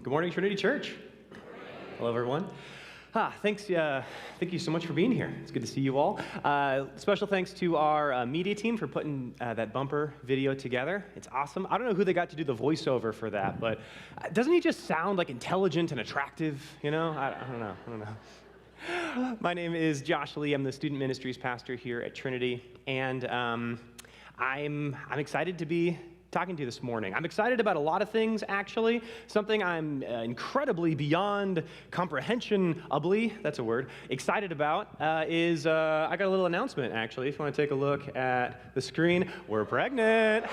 Good morning, Trinity Church. Hello, everyone. Thank you so much for being here. It's good to see you all. Special thanks to our media team for putting that bumper video together. It's awesome. I don't know who they got to do the voiceover for that, but doesn't he just sound like intelligent and attractive? You know, I don't know. My name is Josh Lee. I'm the student ministries pastor here at Trinity, and I'm excited to be talking to you this morning. I'm excited about a lot of things, actually. Something I'm incredibly beyond comprehensionably, that's a word, excited about is I got a little announcement, actually. If you want to take a look at the screen, we're pregnant.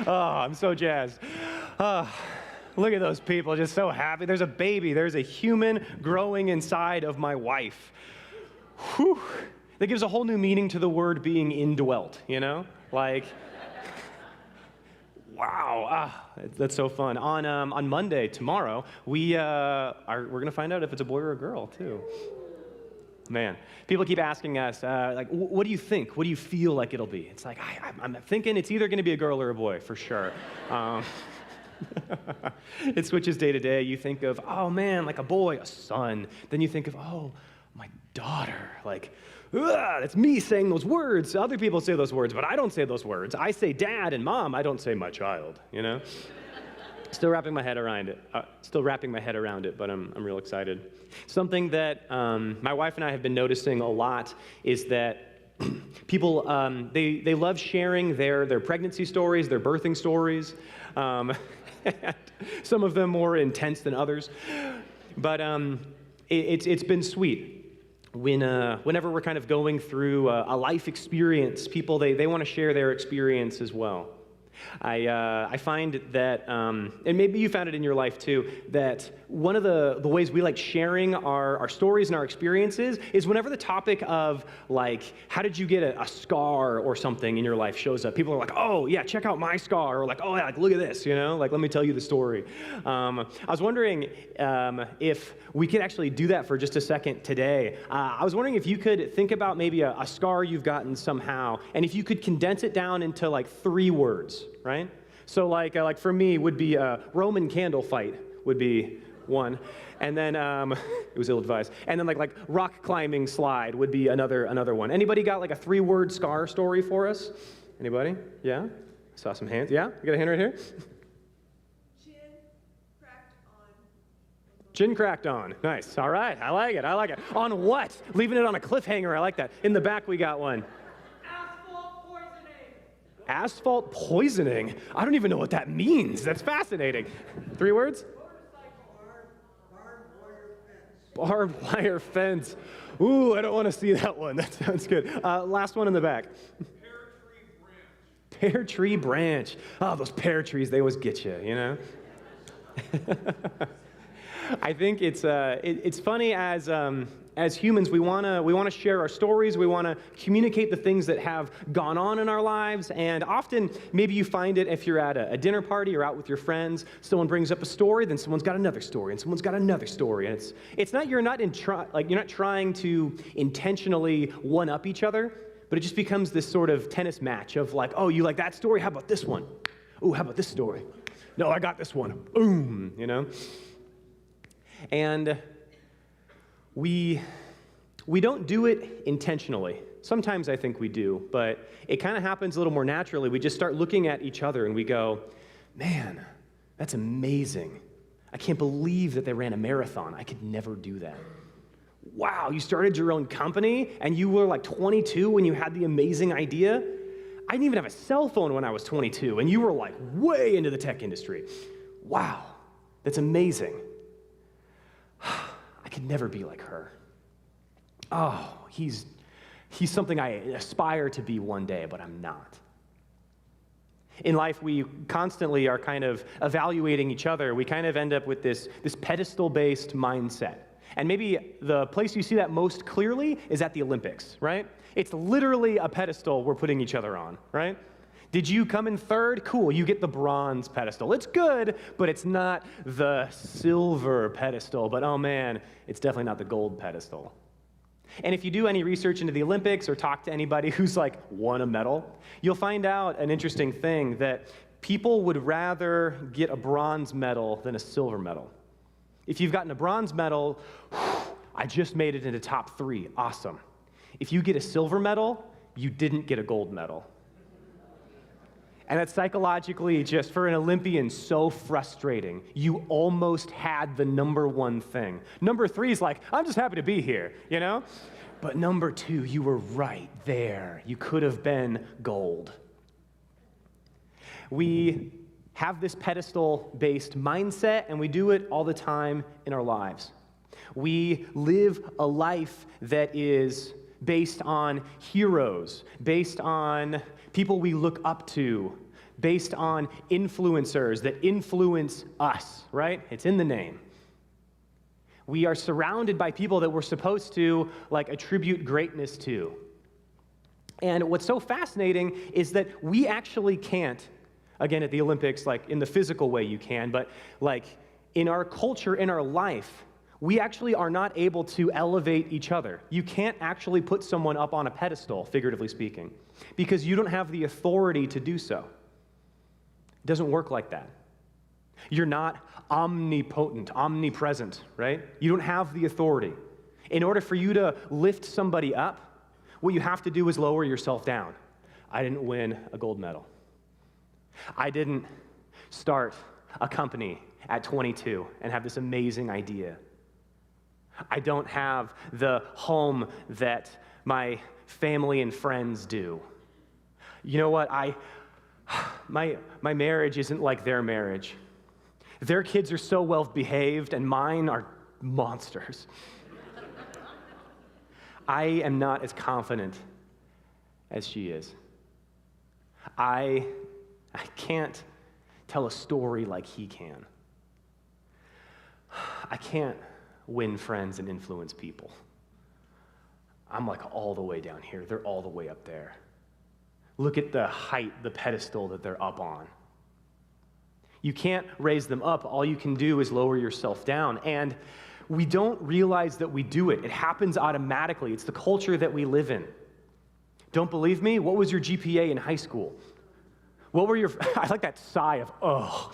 Oh, I'm so jazzed. Look at those people, just so happy. There's a baby. There's a human growing inside of my wife. Whew. That gives a whole new meaning to the word being indwelt, you know? Like, wow, that's so fun. On Monday, tomorrow, we're going to find out if it's a boy or a girl, too. Man, people keep asking us, like, what do you think? What do you feel like it'll be? It's like, I'm thinking it's either going to be a girl or a boy, for sure. It switches day to day. You think of, oh, man, like a boy, a son. Then you think of, oh, my daughter, like, that's me saying those words. Other people say those words, but I don't say those words. I say dad and mom. I don't say my child, you know? Still wrapping my head around it, but I'm real excited. Something that my wife and I have been noticing a lot is that people, they love sharing their pregnancy stories, their birthing stories. Some of them more intense than others. But it's been sweet. Whenever we're kind of going through a life experience, people, they want to share their experience as well. I find that, and maybe you found it in your life too, that one of the ways we like sharing our stories and our experiences is whenever the topic of, like, how did you get a scar or something in your life shows up, people are like, oh, yeah, check out my scar, or like, oh, yeah, like, look at this, you know, like, let me tell you the story. I was wondering if we could actually do that for just a second today. I was wondering if you could think about maybe a scar you've gotten somehow, and if you could condense it down into, like, 3 words, right? So, like for me, would be a Roman candle fight would be one, and then it was ill-advised, and then like rock climbing slide would be another one. Anybody got like a 3-word scar story for us? Anybody? Yeah? I saw some hands. Yeah? You got a hand right here? Chin cracked on. Nice. All right. I like it. On what? Leaving it on a cliffhanger. I like that. In the back, we got one. Asphalt poisoning? I don't even know what that means. That's fascinating. 3 words? Barbed wire fence. Ooh, I don't want to see that one. That sounds good. Last one in the back. Pear tree branch. Oh, those pear trees, they always get you, you know? I think it's funny as humans, we want to share our stories, we want to communicate the things that have gone on in our lives, and often maybe you find it if you're at a dinner party or out with your friends, someone brings up a story, then someone's got another story, and someone's got another story, and it's not you're not trying to intentionally one up each other, but it just becomes this sort of tennis match of like, oh, you like that story? How about this one? Ooh, how about this story? No, I got this one. Boom, you know. And we don't do it intentionally. Sometimes I think we do, but it kind of happens a little more naturally. We just start looking at each other and we go, man, that's amazing. I can't believe that they ran a marathon. I could never do that. Wow, you started your own company and you were like 22 when you had the amazing idea? I didn't even have a cell phone when I was 22 and you were like way into the tech industry. Wow, that's amazing. I could never be like her. Oh, he's something I aspire to be one day, but I'm not. In life, we constantly are kind of evaluating each other. We kind of end up with this pedestal-based mindset. And maybe the place you see that most clearly is at the Olympics, right? It's literally a pedestal we're putting each other on, right? Did you come in 3rd? Cool, you get the bronze pedestal. It's good, but it's not the silver pedestal. But oh man, it's definitely not the gold pedestal. And if you do any research into the Olympics or talk to anybody who's like won a medal, you'll find out an interesting thing that people would rather get a bronze medal than a silver medal. If you've gotten a bronze medal, I just made it into top 3, awesome. If you get a silver medal, you didn't get a gold medal. And that's psychologically, just for an Olympian, so frustrating. You almost had the number 1 thing. Number 3 is like, I'm just happy to be here, you know? But number 2, you were right there. You could have been gold. We have this pedestal-based mindset, and we do it all the time in our lives. We live a life that is based on heroes, based on people we look up to, based on influencers that influence us, right? It's in the name. We are surrounded by people that we're supposed to attribute greatness to. And what's so fascinating is that we actually can't, again, at the Olympics, in the physical way you can, but in our culture, in our life, we actually are not able to elevate each other. You can't actually put someone up on a pedestal, figuratively speaking, because you don't have the authority to do so. It doesn't work like that. You're not omnipotent, omnipresent, right? You don't have the authority. In order for you to lift somebody up, what you have to do is lower yourself down. I didn't win a gold medal. I didn't start a company at 22 and have this amazing idea. I don't have the home that my family and friends do. You know what? My marriage isn't like their marriage. Their kids are so well behaved, and mine are monsters. I am not as confident as she is. I can't tell a story like he can. I can't win friends and influence people. I'm all the way down here. They're all the way up there. Look at the height, the pedestal that they're up on. You can't raise them up. All you can do is lower yourself down. And we don't realize that we do it. It happens automatically. It's the culture that we live in. Don't believe me? What was your GPA in high school? What were your, I like that sigh of, oh.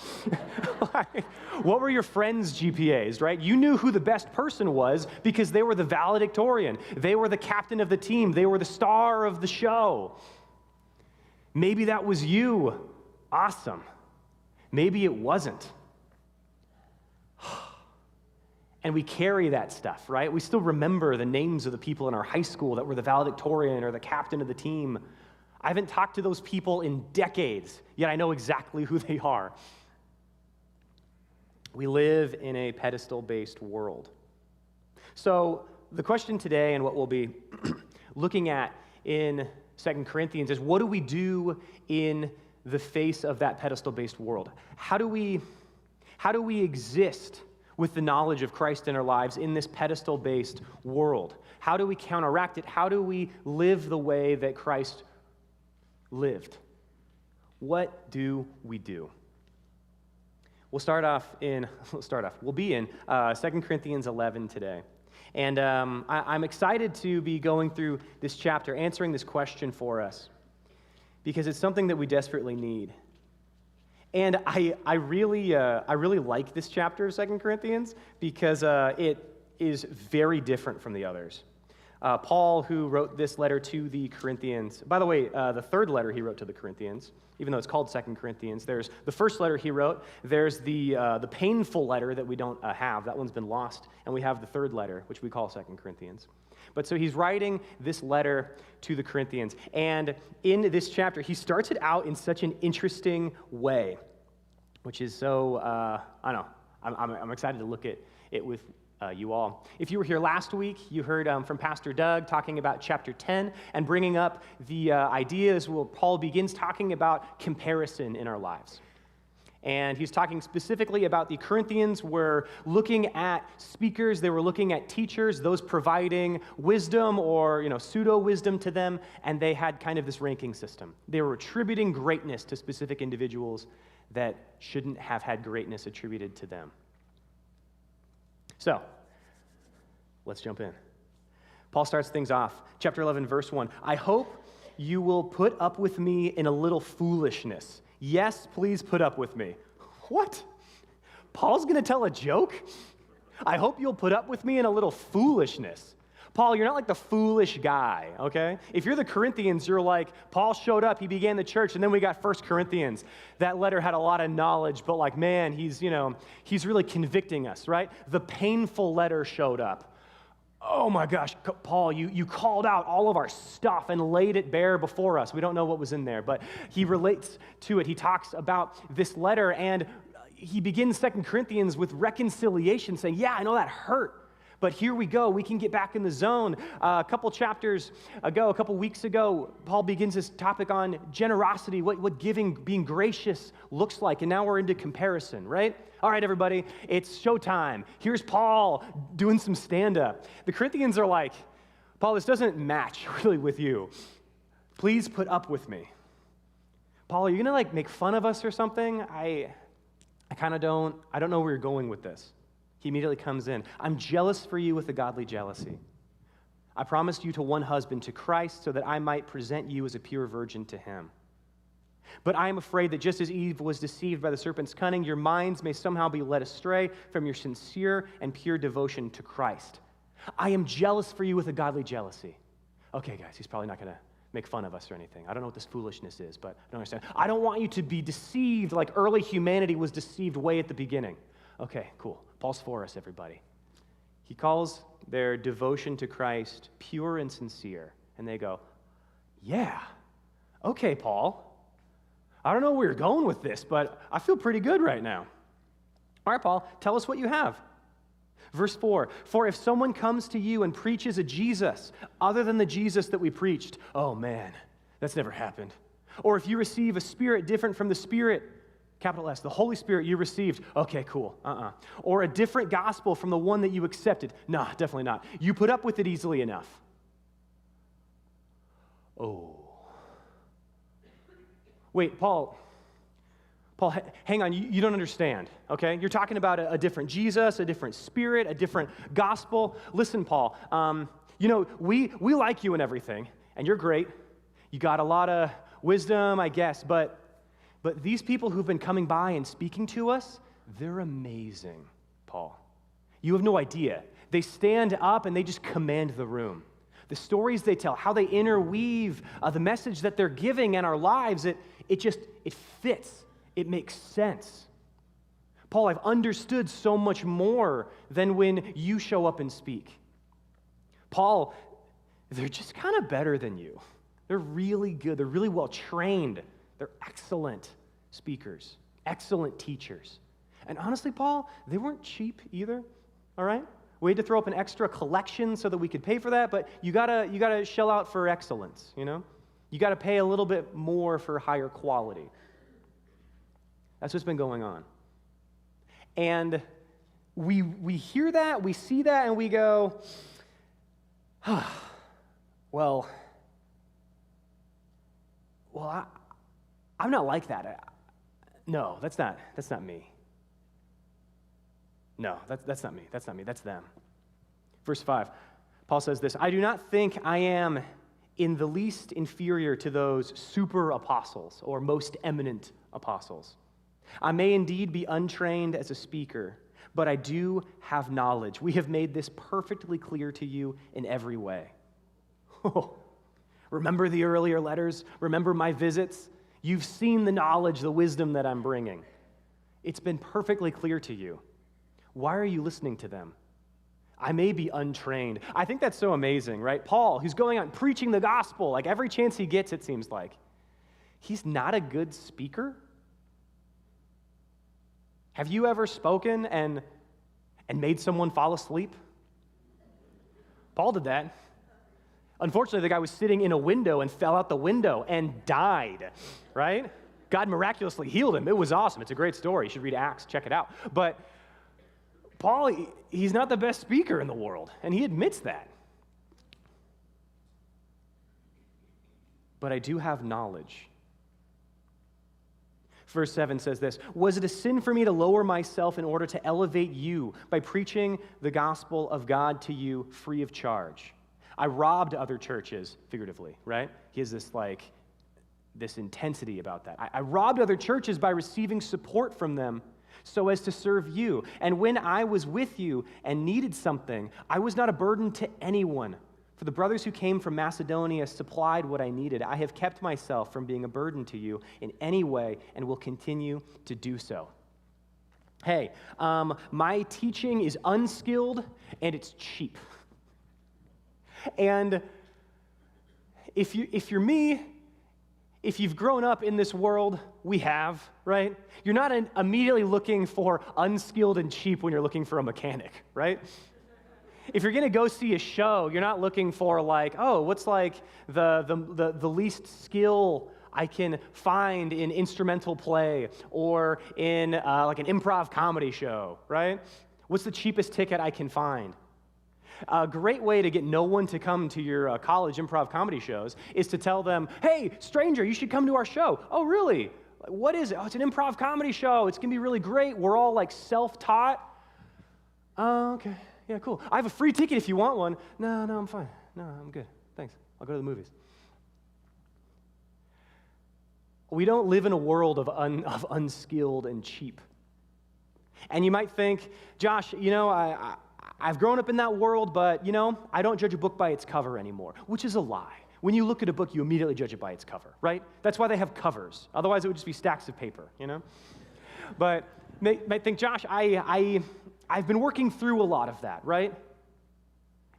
What were your friends' GPAs, right? You knew who the best person was because they were the valedictorian. They were the captain of the team. They were the star of the show. Maybe that was you. Awesome. Maybe it wasn't. And we carry that stuff, right? We still remember the names of the people in our high school that were the valedictorian or the captain of the team. I haven't talked to those people in decades, yet I know exactly who they are. We live in a pedestal-based world. So the question today and what we'll be looking at in 2 Corinthians is, what do we do in the face of that pedestal-based world? How do we exist with the knowledge of Christ in our lives in this pedestal-based world? How do we counteract it? How do we live the way that Christ lived? What do we do? We'll be in 2 Corinthians 11 today. And I'm excited to be going through this chapter, answering this question for us, because it's something that we desperately need. And I really like this chapter of 2 Corinthians because it is very different from the others. Paul, who wrote this letter to the Corinthians, by the way, the third letter he wrote to the Corinthians, even though it's called 2 Corinthians, there's the first letter he wrote, there's the painful letter that we don't have, that one's been lost, and we have the third letter, which we call 2 Corinthians. But so he's writing this letter to the Corinthians, and in this chapter, he starts it out in such an interesting way, which is so, I don't know, I'm excited to look at it with you all. If you were here last week, you heard from Pastor Doug talking about chapter 10 and bringing up the ideas where Paul begins talking about comparison in our lives. And he's talking specifically about the Corinthians were looking at speakers, they were looking at teachers, those providing wisdom or pseudo-wisdom to them, and they had kind of this ranking system. They were attributing greatness to specific individuals that shouldn't have had greatness attributed to them. So, let's jump in. Paul starts things off, chapter 11, verse 1. I hope you will put up with me in a little foolishness. Yes, please put up with me. What? Paul's going to tell a joke? I hope you'll put up with me in a little foolishness. Paul, you're not like the foolish guy, okay? If you're the Corinthians, you're like, Paul showed up, he began the church, and then we got 1 Corinthians. That letter had a lot of knowledge, but like, man, he's really convicting us, right? The painful letter showed up. Oh my gosh, Paul, you called out all of our stuff and laid it bare before us. We don't know what was in there, but he relates to it. He talks about this letter, and he begins 2 Corinthians with reconciliation, saying, yeah, I know that hurt, but here we go. We can get back in the zone. A couple weeks ago, Paul begins this topic on generosity, what giving, being gracious looks like, and now we're into comparison, right? All right, everybody, it's showtime. Here's Paul doing some stand-up. The Corinthians are like, Paul, this doesn't match really with you. Please put up with me. Paul, are you going to make fun of us or something? I don't know where you're going with this. He immediately comes in. I'm jealous for you with a godly jealousy. I promised you to one husband, to Christ, so that I might present you as a pure virgin to him. But I am afraid that just as Eve was deceived by the serpent's cunning, your minds may somehow be led astray from your sincere and pure devotion to Christ. I am jealous for you with a godly jealousy. Okay, guys, he's probably not going to make fun of us or anything. I don't know what this foolishness is, but I don't understand. I don't want you to be deceived like early humanity was deceived way at the beginning. Okay, cool. Paul's for us, everybody. He calls their devotion to Christ pure and sincere, and they go, yeah, okay, Paul. I don't know where you're going with this, but I feel pretty good right now. All right, Paul, tell us what you have. Verse 4, for if someone comes to you and preaches a Jesus other than the Jesus that we preached, oh man, that's never happened. Or if you receive a spirit different from the Spirit, capital S, the Holy Spirit you received, okay, cool, Or a different gospel from the one that you accepted, nah, definitely not. You put up with it easily enough. Oh. Wait, Paul, hang on, you don't understand, okay? You're talking about a different Jesus, a different spirit, a different gospel. Listen, Paul, we like you and everything, and you're great. You got a lot of wisdom, I guess, but these people who've been coming by and speaking to us, they're amazing, Paul. You have no idea. They stand up and they just command the room. The stories they tell, how they interweave the message that they're giving in our lives, it fits. It makes sense. Paul, I've understood so much more than when you show up and speak. Paul, they're just kind of better than you. They're really good. They're really well trained. They're excellent speakers, excellent teachers. And honestly, Paul, they weren't cheap either, all right? We had to throw up an extra collection so that we could pay for that, but you gotta shell out for excellence, you know? You gotta pay a little bit more for higher quality. That's what's been going on. And we hear that, we see that, and we go, well, I'm not like that. No, that's not me. No, that's not me. That's not me. That's them. Verse 5, Paul says this, I do not think I am in the least inferior to those super apostles or most eminent apostles. I may indeed be untrained as a speaker, but I do have knowledge. We have made this perfectly clear to you in every way. Remember the earlier letters? Remember my visits? You've seen the knowledge, the wisdom that I'm bringing. It's been perfectly clear to you. Why are you listening to them? I may be untrained. I think that's so amazing, right? Paul, who's going on preaching the gospel, like every chance he gets, it seems like. He's not a good speaker? Have you ever spoken and made someone fall asleep? Paul did that. Unfortunately, the guy was sitting in a window and fell out the window and died, right? God miraculously healed him. It was awesome. It's a great story. You should read Acts, check it out. But Paul, he's not the best speaker in the world, and he admits that. But I do have knowledge. Verse 7 says this, was it a sin for me to lower myself in order to elevate you by preaching the gospel of God to you free of charge? I robbed other churches, figuratively, right? He has this intensity about that. I robbed other churches by receiving support from them so as to serve you. And when I was with you and needed something, I was not a burden to anyone. For the brothers who came from Macedonia supplied what I needed. I have kept myself from being a burden to you in any way and will continue to do so. Hey, my teaching is unskilled and it's cheap. And if you're me, if you've grown up in this world, we have, right? You're not immediately looking for unskilled and cheap when you're looking for a mechanic, right? If you're going to go see a show, you're not looking for what's the least skill I can find in instrumental play or in an improv comedy show, right? What's the cheapest ticket I can find? A great way to get no one to come to your college improv comedy shows is to tell them, hey, stranger, you should come to our show. Oh, really? What is it? Oh, it's an improv comedy show. It's going to be really great. We're all self-taught. Oh, okay. Yeah, cool. I have a free ticket if you want one. No, I'm fine. No, I'm good. Thanks. I'll go to the movies. We don't live in a world of unskilled and cheap. And you might think, Josh, I've grown up in that world, but, I don't judge a book by its cover anymore, which is a lie. When you look at a book, you immediately judge it by its cover, right? That's why they have covers. Otherwise, it would just be stacks of paper, But you might think, Josh, I've been working through a lot of that, right?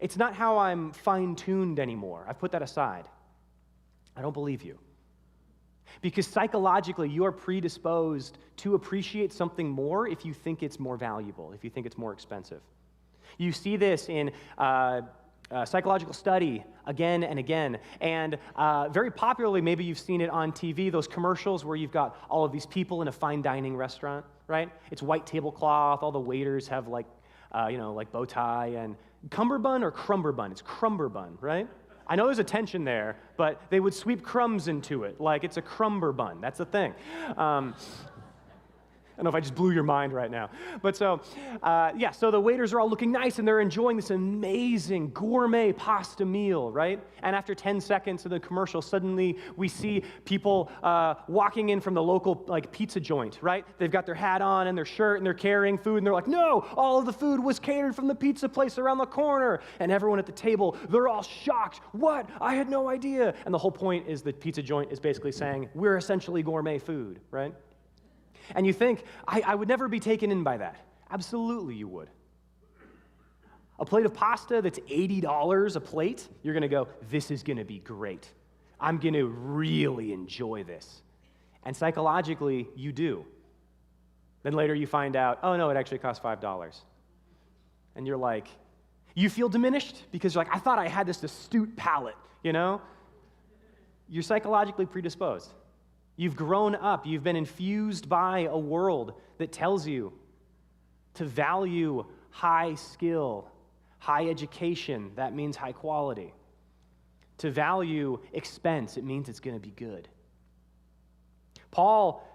It's not how I'm fine-tuned anymore. I've put that aside. I don't believe you. Because psychologically, you are predisposed to appreciate something more if you think it's more valuable, if you think it's more expensive. You see this in psychological study again and again. And very popularly, maybe you've seen it on TV, those commercials where you've got all of these people in a fine dining restaurant, right? It's white tablecloth. All the waiters have bow tie and cummerbund or crumberbund. It's crumberbund, right? I know there's a tension there, but they would sweep crumbs into it like it's a crumberbund. That's the thing. I don't know if I just blew your mind right now. But so the waiters are all looking nice, and they're enjoying this amazing gourmet pasta meal, right? And after 10 seconds of the commercial, suddenly we see people walking in from the local pizza joint, right? They've got their hat on and their shirt, and they're carrying food, and they're like, no, all of the food was catered from the pizza place around the corner. And everyone at the table, they're all shocked. What? I had no idea. And the whole point is the pizza joint is basically saying, we're essentially gourmet food, right? And you think, I would never be taken in by that. Absolutely you would. A plate of pasta that's $80 a plate, you're going to go, this is going to be great. I'm going to really enjoy this. And psychologically, you do. Then later you find out, oh no, it actually costs $5. And you're like, you feel diminished because you're like, I thought I had this astute palate, You're psychologically predisposed. You've grown up, you've been infused by a world that tells you to value high skill, high education, that means high quality. To value expense, it means it's going to be good. Paul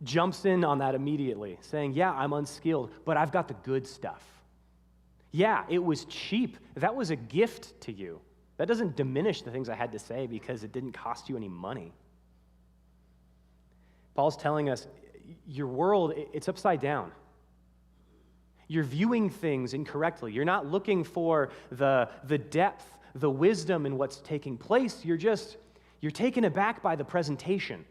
jumps in on that immediately, saying, yeah, I'm unskilled, but I've got the good stuff. Yeah, it was cheap. That was a gift to you. That doesn't diminish the things I had to say because it didn't cost you any money. Paul's telling us, your world, it's upside down. You're viewing things incorrectly. You're not looking for the depth, the wisdom in what's taking place. You're taken aback by the presentation.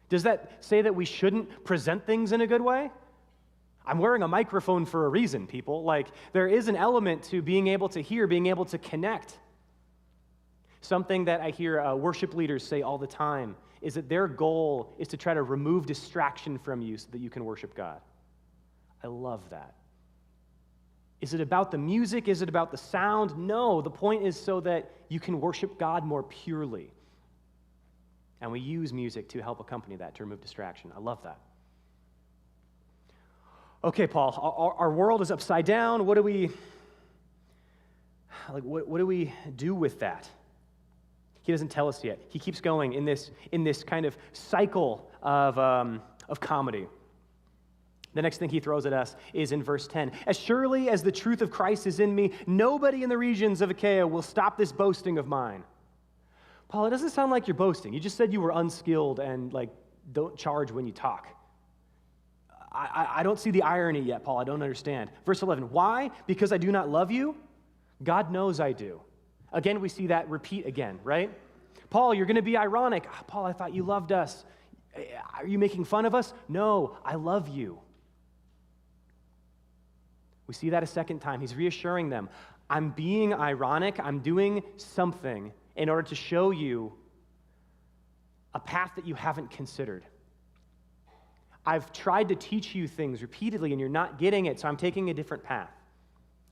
Does that say that we shouldn't present things in a good way? I'm wearing a microphone for a reason, people. There is an element to being able to hear, being able to connect. Something that I hear worship leaders say all the time is that their goal is to try to remove distraction from you so that you can worship God. I love that. Is it about the music? Is it about the sound? No, the point is so that you can worship God more purely. And we use music to help accompany that, to remove distraction. I love that. Okay, Paul, our world is upside down. What do we do with that? He doesn't tell us yet. He keeps going in this kind of cycle of comedy. The next thing he throws at us is in verse 10. As surely as the truth of Christ is in me, nobody in the regions of Achaia will stop this boasting of mine. Paul, it doesn't sound like you're boasting. You just said you were unskilled and don't charge when you talk. I don't see the irony yet, Paul. I don't understand. Verse 11, why? Because I do not love you? God knows I do. Again, we see that repeat again, right? Paul, you're going to be ironic. Oh, Paul, I thought you loved us. Are you making fun of us? No, I love you. We see that a second time. He's reassuring them. I'm being ironic. I'm doing something in order to show you a path that you haven't considered. I've tried to teach you things repeatedly and you're not getting it, so I'm taking a different path.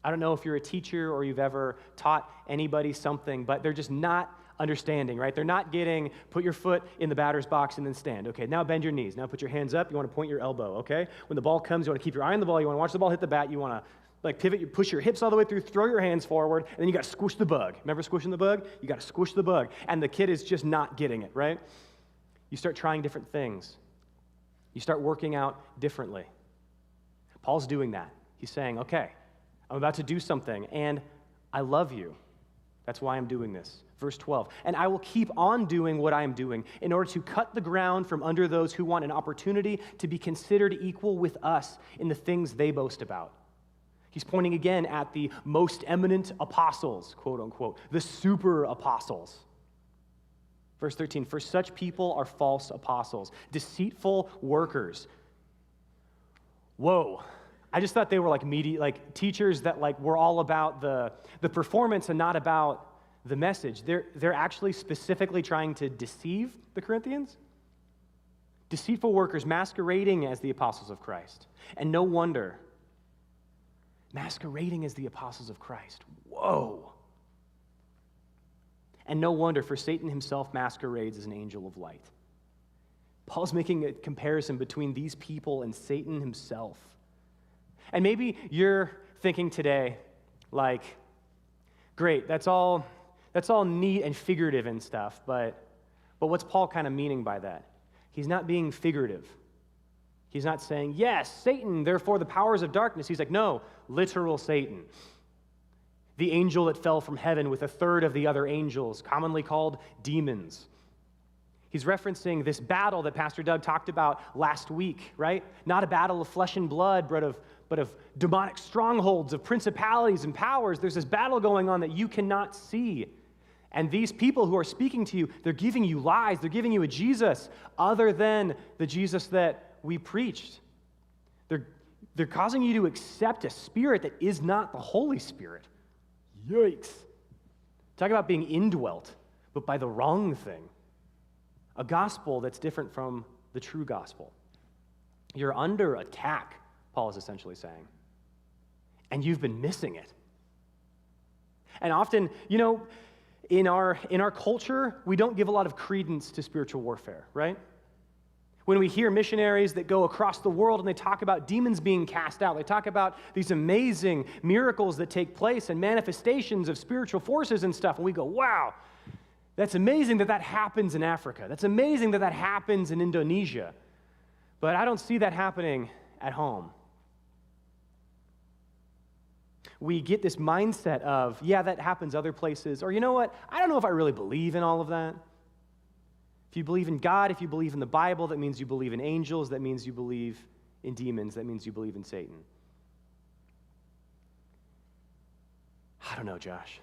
I don't know if you're a teacher or you've ever taught anybody something, but they're just not understanding, right? They're not getting, put your foot in the batter's box and then stand. Okay, now bend your knees. Now put your hands up. You want to point your elbow, okay? When the ball comes, you want to keep your eye on the ball. You want to watch the ball hit the bat. You want to pivot, you push your hips all the way through, throw your hands forward, and then you got to squish the bug. Remember squishing the bug? You got to squish the bug. And the kid is just not getting it, right? You start trying different things. You start working out differently. Paul's doing that. He's saying, okay, I'm about to do something, and I love you. That's why I'm doing this. Verse 12, and I will keep on doing what I am doing in order to cut the ground from under those who want an opportunity to be considered equal with us in the things they boast about. He's pointing again at the most eminent apostles, quote unquote, the super apostles. Verse 13, for such people are false apostles, deceitful workers. Whoa. I just thought they were like teachers that were all about the performance and not about the message. They're actually specifically trying to deceive the Corinthians. Deceitful workers masquerading as the apostles of Christ. And no wonder. Masquerading as the apostles of Christ. Whoa. And no wonder, for Satan himself masquerades as an angel of light. Paul's making a comparison between these people and Satan himself. And maybe you're thinking today, great, that's all neat and figurative and stuff, but what's Paul kind of meaning by that? He's not being figurative. He's not saying, yes, Satan, therefore the powers of darkness. He's like, no, literal Satan. The angel that fell from heaven with a third of the other angels, commonly called demons. He's referencing this battle that Pastor Doug talked about last week, right? Not a battle of flesh and blood, but of demonic strongholds, of principalities and powers. There's this battle going on that you cannot see. And these people who are speaking to you, they're giving you lies. They're giving you a Jesus other than the Jesus that we preached. They're causing you to accept a spirit that is not the Holy Spirit. Yikes. Talk about being indwelt, but by the wrong thing. A gospel that's different from the true gospel. You're under attack, Paul is essentially saying. And you've been missing it. And often, in our culture, we don't give a lot of credence to spiritual warfare, right? When we hear missionaries that go across the world and they talk about demons being cast out, they talk about these amazing miracles that take place and manifestations of spiritual forces and stuff, and we go, wow, that's amazing that happens in Africa. That's amazing that happens in Indonesia. But I don't see that happening at home. We get this mindset of, yeah, that happens other places. Or you know what? I don't know if I really believe in all of that. If you believe in God, if you believe in the Bible, that means you believe in angels. That means you believe in demons. That means you believe in Satan. I don't know, Josh.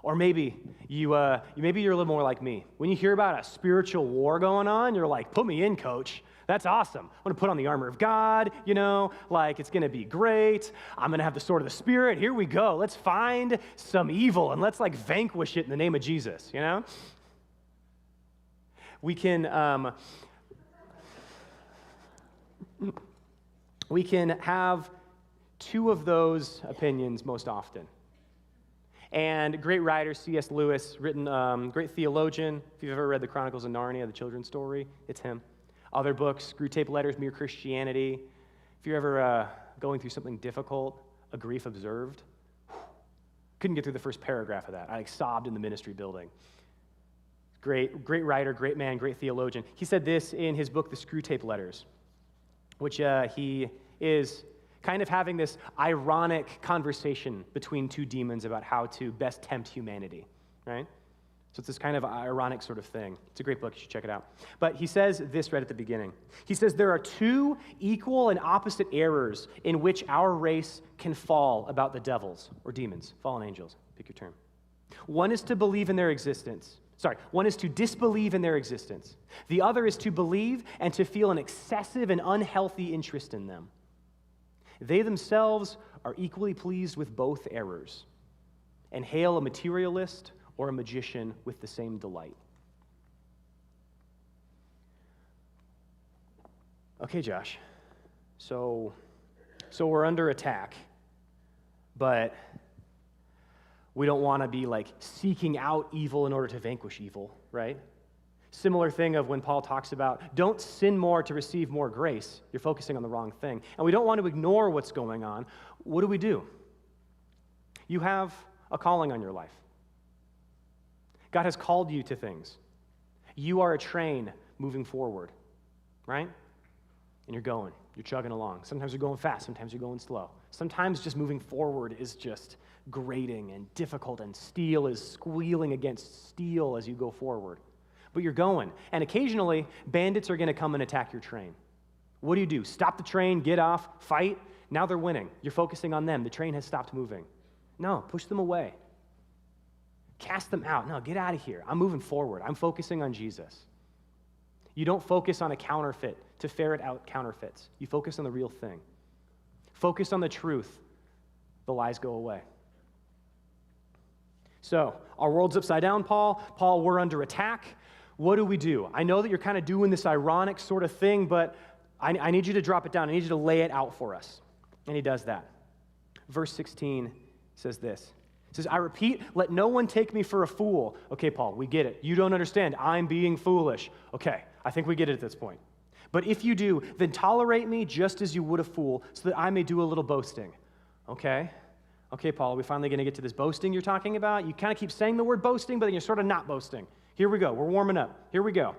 Or maybe you're a little more like me. When you hear about a spiritual war going on, you're like, put me in, coach. That's awesome. I'm going to put on the armor of God, it's going to be great. I'm going to have the sword of the Spirit. Here we go. Let's find some evil and let's vanquish it in the name of Jesus, We can have two of those opinions most often. And great writer C.S. Lewis, great theologian. If you've ever read the Chronicles of Narnia, the children's story, it's him. Other books, Screwtape Letters, Mere Christianity. If you're ever going through something difficult, A Grief Observed, couldn't get through the first paragraph of that. I sobbed in the ministry building. Great writer, great man, great theologian. He said this in his book, The Screwtape Letters, which he is kind of having this ironic conversation between two demons about how to best tempt humanity, right? So it's this kind of ironic sort of thing. It's a great book. You should check it out. But he says this right at the beginning. He says, there are two equal and opposite errors in which our race can fall about the devils or demons, fallen angels, pick your term. One is to believe in their existence. One is to disbelieve in their existence. The other is to believe and to feel an excessive and unhealthy interest in them. They themselves are equally pleased with both errors and hail a materialist or a magician with the same delight. Okay, Josh, so we're under attack, but we don't want to be like seeking out evil in order to vanquish evil, right? Similar thing of when Paul talks about don't sin more to receive more grace. You're focusing on the wrong thing. And we don't want to ignore what's going on. What do? You have a calling on your life. God has called you to things. You are a train moving forward, right? And you're chugging along. Sometimes you're going fast, sometimes you're going slow. Sometimes just moving forward is just grating and difficult, and steel is squealing against steel as you go forward. But you're going, and occasionally bandits are going to come and attack your train. What do? Stop the train, get off, fight? Now they're winning. You're focusing on them. The train has stopped moving. No, push them away. Cast them out. No, get out of here. I'm moving forward. I'm focusing on Jesus. You don't focus on a counterfeit to ferret out counterfeits. You focus on the real thing. Focus on the truth. The lies go away. So, our world's upside down, Paul. Paul, we're under attack. What do? I know that you're kind of doing this ironic sort of thing, but I need you to drop it down. I need you to lay it out for us. And he does that. Verse 16 says this. It says, I repeat, let no one take me for a fool. Okay, Paul, we get it. You don't understand. I'm being foolish. Okay, I think we get it at this point. But if you do, then tolerate me just as you would a fool, so that I may do a little boasting. Okay, Paul, are we finally going to get to this boasting you're talking about? You kind of keep saying the word boasting, but then you're sort of not boasting. Here we go. We're warming up. Here we go.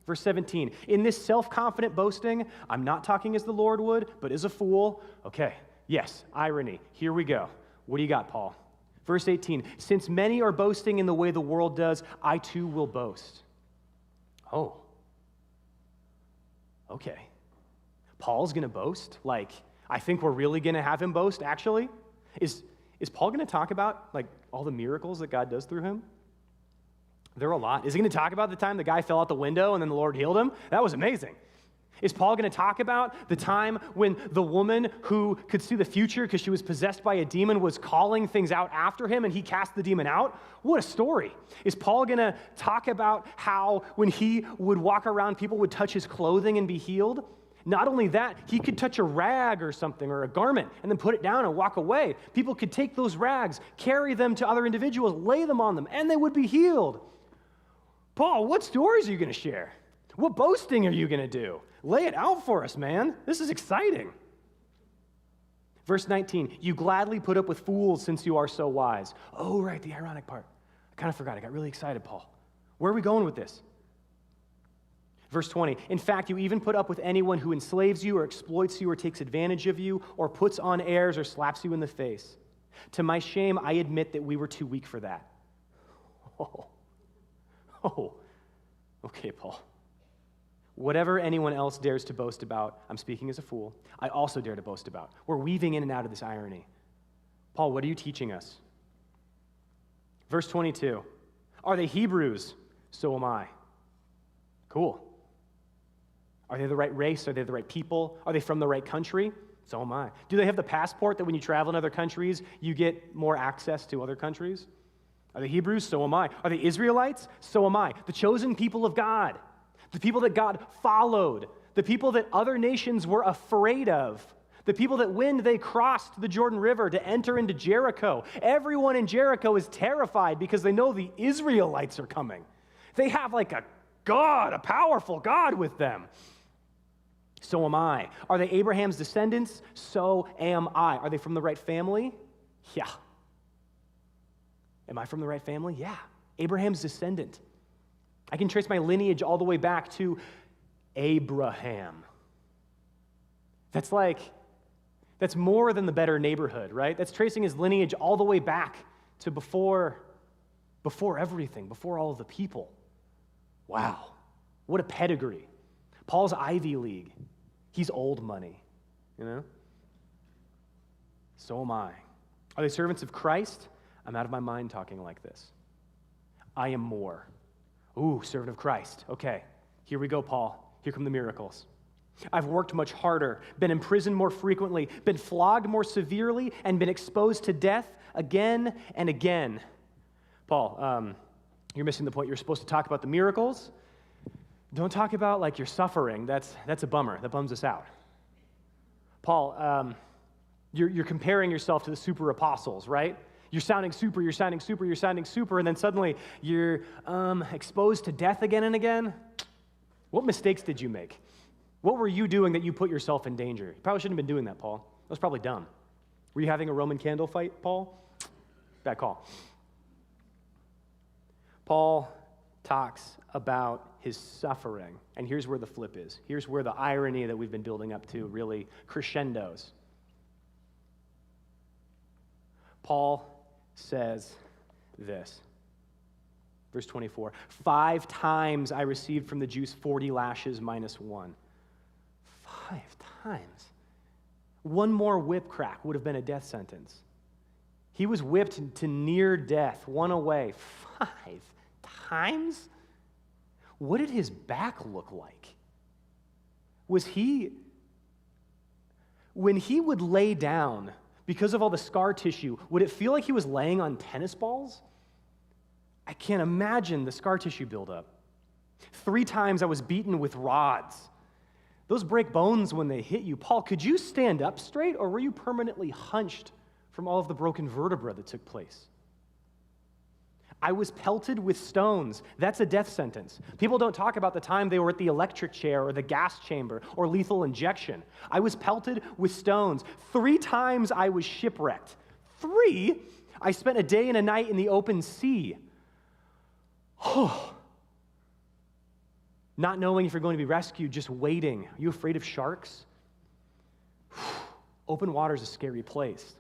Verse 17, in this self-confident boasting, I'm not talking as the Lord would, but as a fool. Okay, yes, irony. Here we go. What do you got, Paul? Verse 18, since many are boasting in the way the world does, I too will boast. Oh, okay. Paul's going to boast? Like, I think we're really going to have him boast, actually? Is Paul going to talk about, like, all the miracles that God does through him? There are a lot. Is he going to talk about the time the guy fell out the window and then the Lord healed him? That was amazing. Is Paul going to talk about the time when the woman who could see the future because she was possessed by a demon was calling things out after him and he cast the demon out? What a story. Is Paul going to talk about how when he would walk around, people would touch his clothing and be healed? Not only that, he could touch a rag or something or a garment and then put it down and walk away. People could take those rags, carry them to other individuals, lay them on them, and they would be healed. Paul, what stories are you going to share? What boasting are you going to do? Lay it out for us, man. This is exciting. Verse 19, you gladly put up with fools since you are so wise. Oh, right, the ironic part. I kind of forgot. I got really excited, Paul. Where are we going with this? Verse 20, in fact, you even put up with anyone who enslaves you or exploits you or takes advantage of you or puts on airs or slaps you in the face. To my shame, I admit that we were too weak for that. Oh, okay, Paul. Whatever anyone else dares to boast about, I'm speaking as a fool, I also dare to boast about. We're weaving in and out of this irony. Paul, what are you teaching us? Verse 22, are they Hebrews? So am I. Cool. Are they the right race? Are they the right people? Are they from the right country? So am I. Do they have the passport that when you travel in other countries, you get more access to other countries? Are they Hebrews? So am I. Are they Israelites? So am I. The chosen people of God. The people that God followed, the people that other nations were afraid of, the people that when they crossed the Jordan River to enter into Jericho, everyone in Jericho is terrified because they know the Israelites are coming. They have like a God, a powerful God with them. So am I. Are they Abraham's descendants? So am I. Are they from the right family? Yeah. Am I from the right family? Yeah. Abraham's descendant. I can trace my lineage all the way back to Abraham. That's like That's more than the better neighborhood, right? That's tracing his lineage all the way back to before everything, before all of the people. Wow, what a pedigree. Paul's Ivy League. He's old money, you know? So am I. Are they servants of Christ? I'm out of my mind talking like this. I am more. Ooh, servant of Christ. Okay, here we go, Paul. Here come the miracles. I've worked much harder, been imprisoned more frequently, been flogged more severely, and been exposed to death again and again. Paul, you're missing the point. You're supposed to talk about the miracles. Don't talk about like your suffering. That's a bummer. That bums us out. Paul, you're comparing yourself to the super apostles, right? You're sounding super, and then suddenly you're exposed to death again and again. What mistakes did you make? What were you doing that you put yourself in danger? You probably shouldn't have been doing that, Paul. That was probably dumb. Were you having a Roman candle fight, Paul? Bad call. Paul talks about his suffering, and here's where the flip is. Here's where the irony that we've been building up to really crescendos. Paul says this, verse 24, 5 times I received from the Jews 40 lashes minus 1. 5 times. One more whip crack would have been a death sentence. He was whipped to near death, one away. 5 times? What did his back look like? Was he, when he would lay down, because of all the scar tissue, would it feel like he was laying on tennis balls? I can't imagine the scar tissue buildup. 3 times I was beaten with rods. Those break bones when they hit you. Paul, could you stand up straight, or were you permanently hunched from all of the broken vertebra that took place? I was pelted with stones. That's a death sentence. People don't talk about the time they were at the electric chair or the gas chamber or lethal injection. I was pelted with stones. 3 times I was shipwrecked. 3? I spent a day and a night in the open sea. Not knowing if you're going to be rescued, just waiting. Are you afraid of sharks? Open water is a scary place.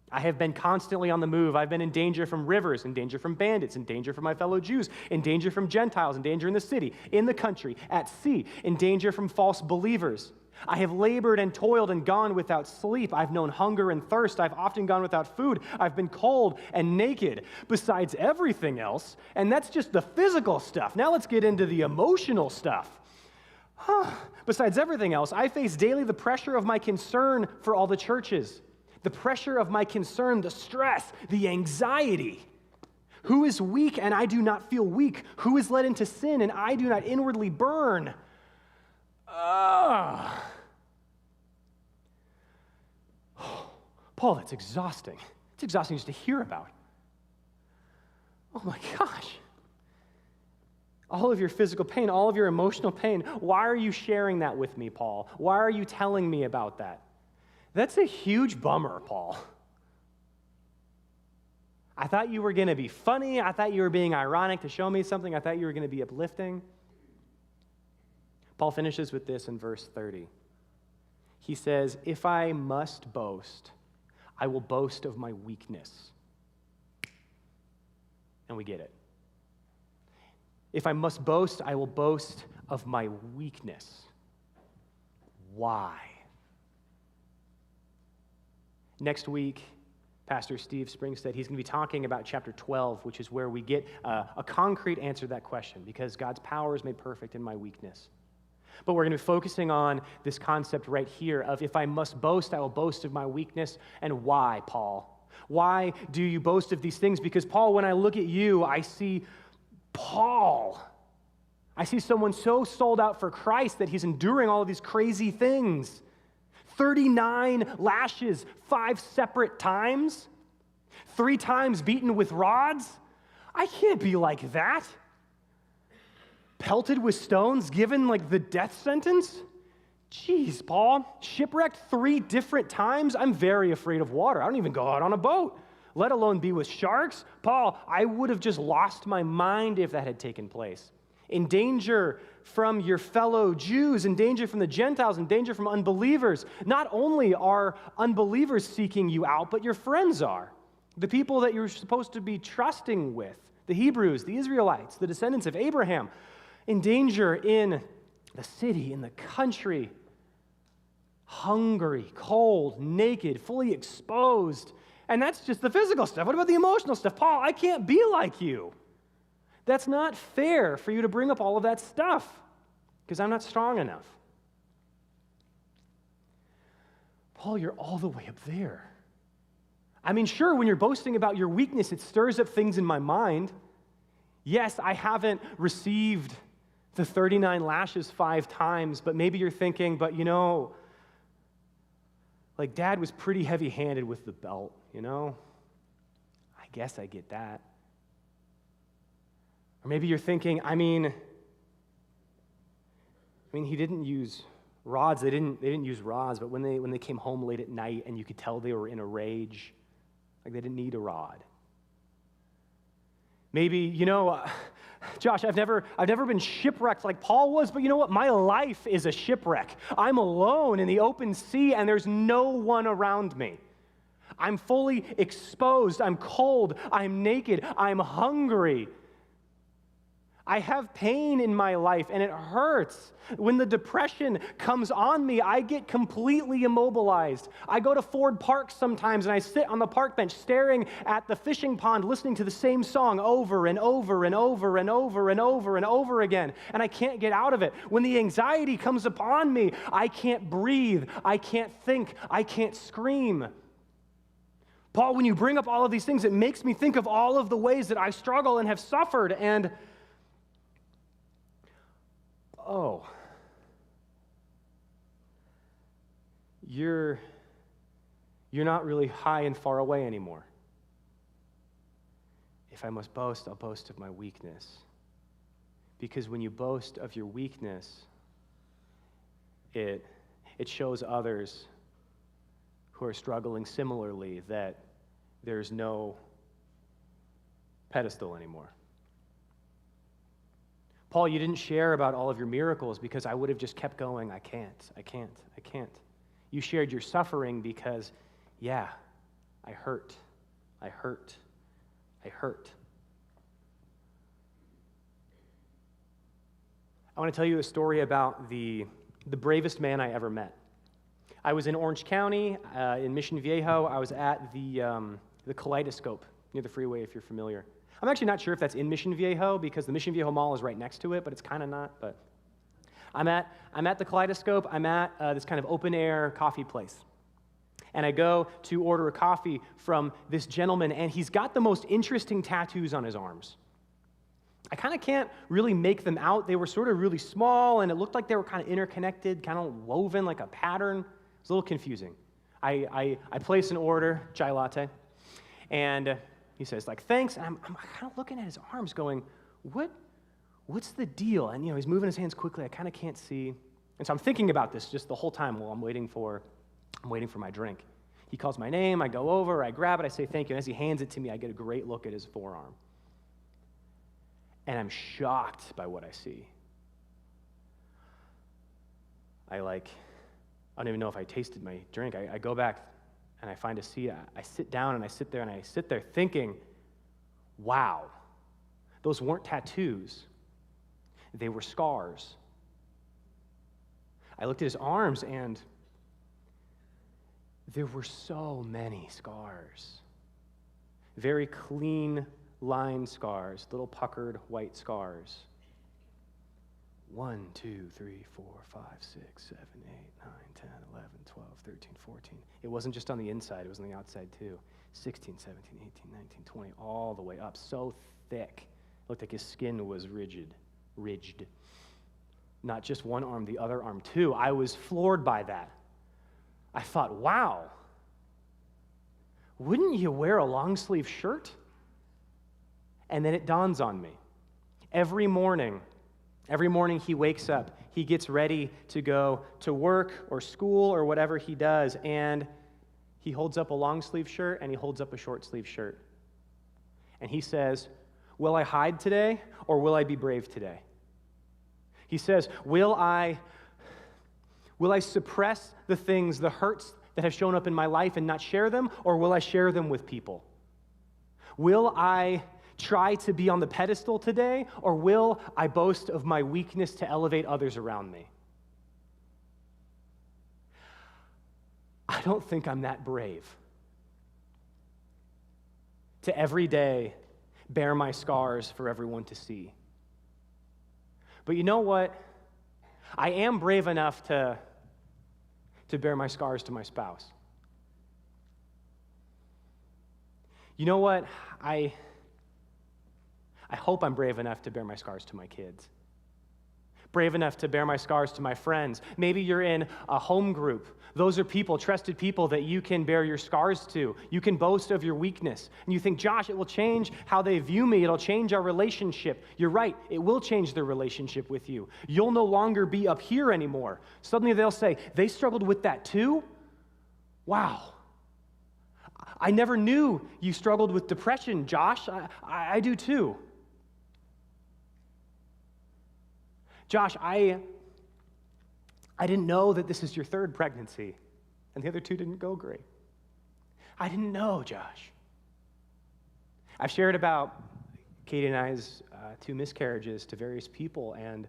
I have been constantly on the move. I've been in danger from rivers, in danger from bandits, in danger from my fellow Jews, in danger from Gentiles, in danger in the city, in the country, at sea, in danger from false believers. I have labored and toiled and gone without sleep. I've known hunger and thirst. I've often gone without food. I've been cold and naked, besides everything else. And that's just the physical stuff. Now let's get into the emotional stuff. Besides everything else, I face daily the pressure of my concern for all the churches. The pressure of my concern, the stress, the anxiety. Who is weak and I do not feel weak? Who is led into sin and I do not inwardly burn? Paul, that's exhausting. It's exhausting just to hear about. Oh my gosh. All of your physical pain, all of your emotional pain. Why are you sharing that with me, Paul? Why are you telling me about that? That's a huge bummer, Paul. I thought you were going to be funny. I thought you were being ironic to show me something. I thought you were going to be uplifting. Paul finishes with this in verse 30. He says, if I must boast, I will boast of my weakness. And we get it. If I must boast, I will boast of my weakness. Why? Next week, Pastor Steve Springstead, he's going to be talking about chapter 12, which is where we get a concrete answer to that question, because God's power is made perfect in my weakness. But we're going to be focusing on this concept right here of if I must boast, I will boast of my weakness. And why, Paul? Why do you boast of these things? Because, Paul, when I look at you, I see Paul. I see someone so sold out for Christ that he's enduring all of these crazy things. 39 lashes, 5 separate times, 3 times beaten with rods. I can't be like that. Pelted with stones, given like the death sentence. Jeez, Paul, shipwrecked 3 different times. I'm very afraid of water. I don't even go out on a boat, let alone be with sharks. Paul, I would have just lost my mind if that had taken place. in danger from your fellow Jews, in danger from the Gentiles, in danger from unbelievers. Not only are unbelievers seeking you out, but your friends are. The people that you're supposed to be trusting with, the Hebrews, the Israelites, the descendants of Abraham, in danger in the city, in the country, hungry, cold, naked, fully exposed. And that's just the physical stuff. What about the emotional stuff? Paul, I can't be like you. That's not fair for you to bring up all of that stuff because I'm not strong enough. Paul, you're all the way up there. I mean, sure, when you're boasting about your weakness, it stirs up things in my mind. Yes, I haven't received the 39 lashes 5 times, but maybe you're thinking, but like Dad was pretty heavy-handed with the belt, I guess I get that. Or maybe you're thinking, I mean, he didn't use rods. They didn't use rods, but when they came home late at night and you could tell they were in a rage, like they didn't need a rod. Maybe, Josh, I've never been shipwrecked like Paul was, but you know what? My life is a shipwreck. I'm alone in the open sea and there's no one around me. I'm fully exposed. I'm cold. I'm naked. I'm hungry. I have pain in my life, and it hurts. When the depression comes on me, I get completely immobilized. I go to Ford Park sometimes, and I sit on the park bench staring at the fishing pond, listening to the same song over and over and over and over and over and over again, and I can't get out of it. When the anxiety comes upon me, I can't breathe. I can't think. I can't scream. Paul, when you bring up all of these things, it makes me think of all of the ways that I struggle and have suffered, and oh, you're not really high and far away anymore. If I must boast, I'll boast of my weakness. Because when you boast of your weakness, it shows others who are struggling similarly that there's no pedestal anymore. Paul, you didn't share about all of your miracles because I would have just kept going. I can't. You shared your suffering because, yeah, I hurt. I want to tell you a story about the bravest man I ever met. I was in Orange County, in Mission Viejo. I was at the Kaleidoscope near the freeway, if you're familiar. I'm actually not sure if that's in Mission Viejo because the Mission Viejo Mall is right next to it, but it's kind of not. But I'm at the Kaleidoscope. I'm at this kind of open-air coffee place. And I go to order a coffee from this gentleman, and he's got the most interesting tattoos on his arms. I kind of can't really make them out. They were sort of really small, and it looked like they were kind of interconnected, kind of woven like a pattern. It was a little confusing. I place an order, chai latte, and he says, thanks, and I'm kind of looking at his arms going, what's the deal? And, he's moving his hands quickly. I kind of can't see. And so I'm thinking about this just the whole time while I'm waiting for my drink. He calls my name. I go over. I grab it. I say thank you. And as he hands it to me, I get a great look at his forearm. And I'm shocked by what I see. I don't even know if I tasted my drink. I go back and I find a seat. I sit down and I sit there thinking, wow, those weren't tattoos. They were scars. I looked at his arms and there were so many scars. Very clean line scars, little puckered white scars. 1, 2, 3, 4, 5, 6, 7, 8, 9, 10, 11, 12, 13, 14. It wasn't just on the inside, it was on the outside too. 16, 17, 18, 19, 20, all the way up. So thick. Looked like his skin was ridged. Not just one arm, the other arm too. I was floored by that. I thought, wow, wouldn't you wear a long sleeve shirt? And then it dawns on me. Every morning he wakes up, he gets ready to go to work or school or whatever he does, and he holds up a long sleeve shirt and he holds up a short sleeve shirt. And he says, will I hide today or will I be brave today? He says, will I suppress the things, the hurts that have shown up in my life and not share them, or will I share them with people? Will I try to be on the pedestal today, or will I boast of my weakness to elevate others around me? I don't think I'm that brave to every day bear my scars for everyone to see. But you know what? I am brave enough to bear my scars to my spouse. You know what? I hope I'm brave enough to bear my scars to my kids. Brave enough to bear my scars to my friends. Maybe you're in a home group. Those are people, trusted people that you can bear your scars to. You can boast of your weakness. And you think, Josh, it will change how they view me. It'll change our relationship. You're right. It will change their relationship with you. You'll no longer be up here anymore. Suddenly they'll say, they struggled with that too? Wow. I never knew you struggled with depression, Josh. I do too. Josh, I didn't know that this is your third pregnancy, and the other two didn't go great. I didn't know, Josh. I've shared about Katie and I's 2 miscarriages to various people, and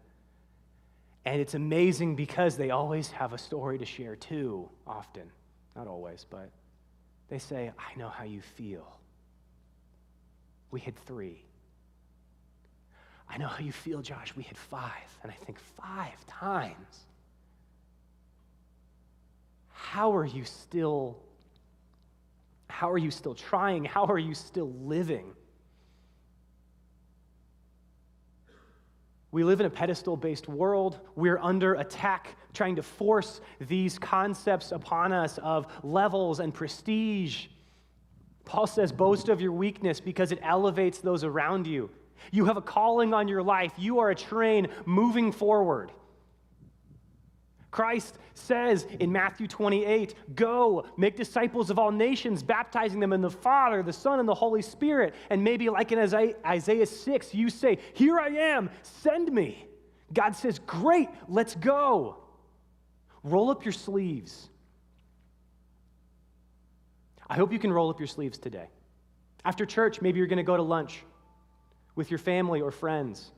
it's amazing because they always have a story to share too, often. Not always, but they say, I know how you feel. We had 3. I know how you feel, Josh. We had 5. And I think 5 times. How are you still trying? How are you still living? We live in a pedestal-based world. We're under attack, trying to force these concepts upon us of levels and prestige. Paul says, boast of your weakness because it elevates those around you. You have a calling on your life. You are a train moving forward. Christ says in Matthew 28, go, make disciples of all nations, baptizing them in the Father, the Son, and the Holy Spirit. And maybe like in Isaiah 6, you say, here I am, send me. God says, great, let's go. Roll up your sleeves. I hope you can roll up your sleeves today. After church, maybe you're going to go to lunch with your family or friends.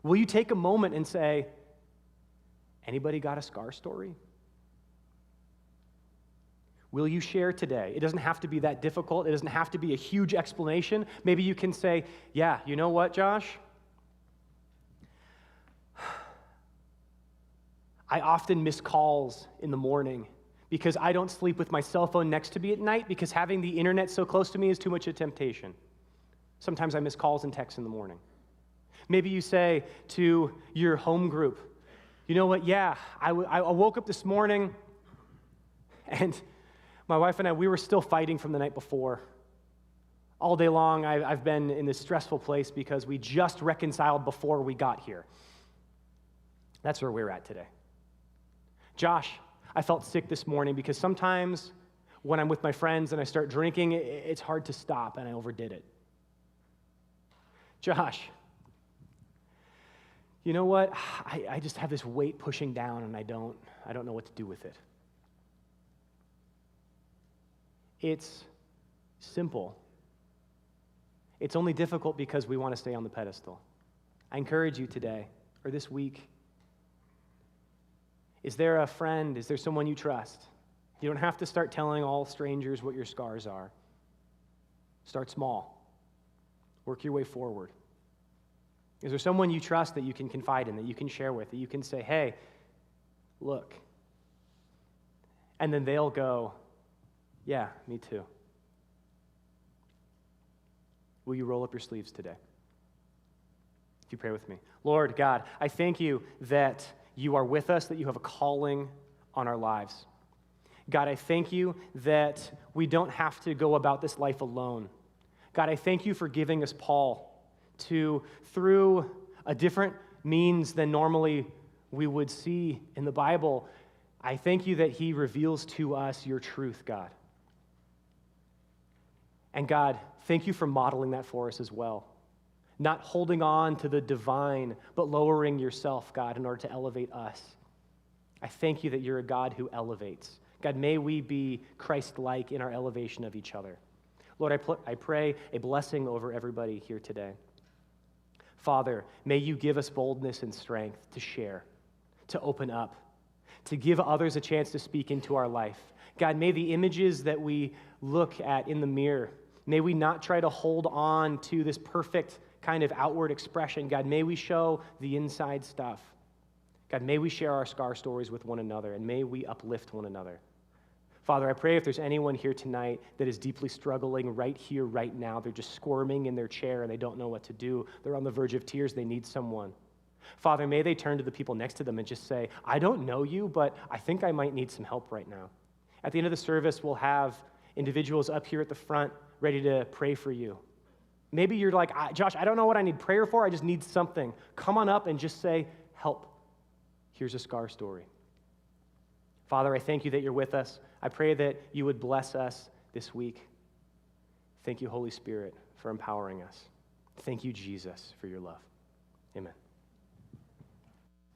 Will you take a moment and say, anybody got a scar story? Will you share today? It doesn't have to be that difficult. It doesn't have to be a huge explanation. Maybe you can say, yeah, you know what, Josh? I often miss calls in the morning because I don't sleep with my cell phone next to me at night because having the internet so close to me is too much a temptation. Sometimes I miss calls and texts in the morning. Maybe you say to your home group, you know what, yeah, I woke up this morning and my wife and I, we were still fighting from the night before. All day long, I've been in this stressful place because we just reconciled before we got here. That's where we're at today. Josh, I felt sick this morning because sometimes when I'm with my friends and I start drinking, it's hard to stop and I overdid it. Josh, you know what? I just have this weight pushing down and I don't know what to do with it. It's simple. It's only difficult because we want to stay on the pedestal. I encourage you today or this week. Is there a friend? Is there someone you trust? You don't have to start telling all strangers what your scars are. Start small. Work your way forward. Is there someone you trust that you can confide in, that you can share with, that you can say, hey, look. And then they'll go, yeah, me too. Will you roll up your sleeves today? If you pray with me. Lord God, I thank you that you are with us, that you have a calling on our lives. God, I thank you that we don't have to go about this life alone. God, I thank you for giving us Paul to, through a different means than normally we would see in the Bible, I thank you that he reveals to us your truth, God. And God, thank you for modeling that for us as well. not holding on to the divine, but lowering yourself, God, in order to elevate us. I thank you that you're a God who elevates. God, may we be Christ-like in our elevation of each other. Lord, I pray a blessing over everybody here today. Father, may you give us boldness and strength to share, to open up, to give others a chance to speak into our life. God, may the images that we look at in the mirror, may we not try to hold on to this perfect kind of outward expression. God, may we show the inside stuff. God, may we share our scar stories with one another, and may we uplift one another. Father, I pray if there's anyone here tonight that is deeply struggling right here, right now, they're just squirming in their chair and they don't know what to do, they're on the verge of tears, they need someone. Father, may they turn to the people next to them and just say, I don't know you, but I think I might need some help right now. At the end of the service, we'll have individuals up here at the front ready to pray for you. Maybe you're like, Josh, I don't know what I need prayer for, I just need something. Come on up and just say, help. Here's a scar story. Father, I thank you that you're with us. I pray that you would bless us this week. Thank you, Holy Spirit, for empowering us. Thank you, Jesus, for your love. Amen.